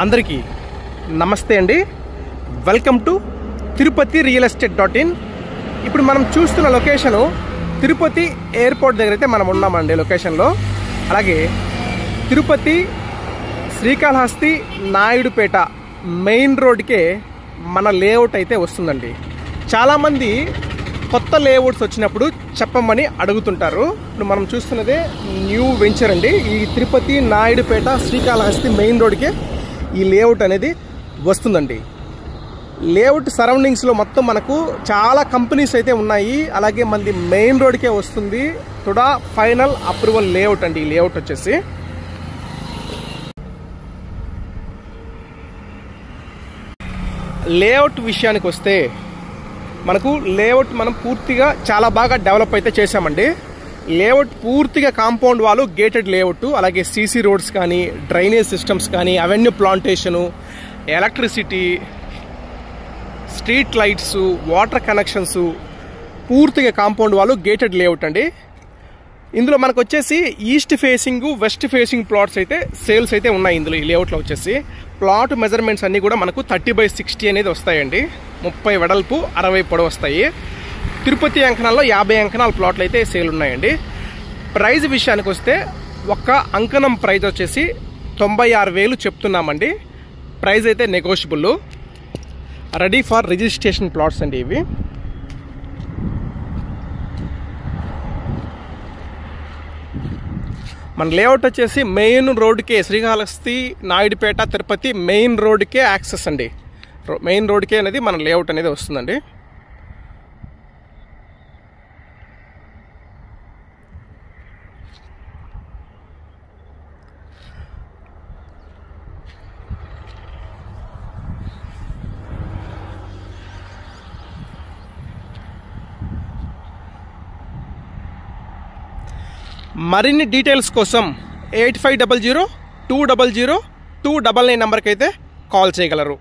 అందరికీ నమస్తే అండి. Welcome to Tirupati real estate dot in. ఇప్పుడు మనం చూస్తున్న లొకేషను తిరుపతి ఎయిర్పోర్ట్ దగ్గర అయితే మనం ఉన్నామండి లొకేషన్లో. అలాగే తిరుపతి శ్రీకాళహస్తి నాయుడుపేట మెయిన్ రోడ్కే మన లేఅవుట్ అయితే వస్తుందండి. చాలామంది కొత్త లేఅవుట్స్ వచ్చినప్పుడు చెప్పమని అడుగుతుంటారు. ఇప్పుడు మనం చూస్తున్నదే న్యూ వెంచర్ అండి. ఈ తిరుపతి నాయుడుపేట శ్రీకాళహస్తి మెయిన్ రోడ్కే ఈ లేఅవుట్ అనేది వస్తుందండి. లేఅవుట్ సరౌండింగ్స్లో మొత్తం మనకు చాలా కంపెనీస్ అయితే ఉన్నాయి. అలాగే మనది మెయిన్ రోడ్కే వస్తుంది. తుడా ఫైనల్ అప్రూవల్ లేఅవుట్ అండి ఈ లేఅవుట్ వచ్చేసి. లేఅవుట్ విషయానికి వస్తే మనకు లేఅవుట్ మనం పూర్తిగా చాలా బాగా డెవలప్ అయితే చేశామండి. లేఅవుట్ పూర్తిగా కాంపౌండ్ వాళ్ళు గేటెడ్ లేఅవుట్, అలాగే సీసీ రోడ్స్ కానీ, డ్రైనేజ్ సిస్టమ్స్ కానీ, avenue plantation, electricity, street lights, water connections, పూర్తిగా కాంపౌండ్ వాళ్ళు గేటెడ్ లేఅవుట్ అండి. ఇందులో మనకు వచ్చేసి east facing, west facing plots అయితే సేల్స్ అయితే ఉన్నాయి ఇందులో. ఈ లేఅవుట్లో వచ్చేసి ప్లాట్ మెజర్మెంట్స్ అన్నీ కూడా మనకు 30/60 అనేది వస్తాయండి. 30 వెడల్పు, 60 పొడవు వస్తాయి. తిరుపతి అంకణాల్లో 50 అంకణాల ప్లాట్లు అయితే సేల్ ఉన్నాయండి. ప్రైజ్ విషయానికి వస్తే ఒక్క అంకణం ప్రైజ్ వచ్చేసి 96,000 చెప్తున్నామండి. ప్రైజ్ అయితే negotiable. Ready for registration plots అండి ఇవి. మన లేఅవుట్ వచ్చేసి మెయిన్ రోడ్కే, శ్రీకాళహస్తి నాయుడుపేట తిరుపతి మెయిన్ రోడ్కే యాక్సెస్ అండి. మెయిన్ రోడ్కే అనేది మన లేఅవుట్ అనేది వస్తుందండి. మరిన్ని డీటెయిల్స్ కోసం 8500 200 299 నెంబర్కి అయితే కాల్ చేయగలరు.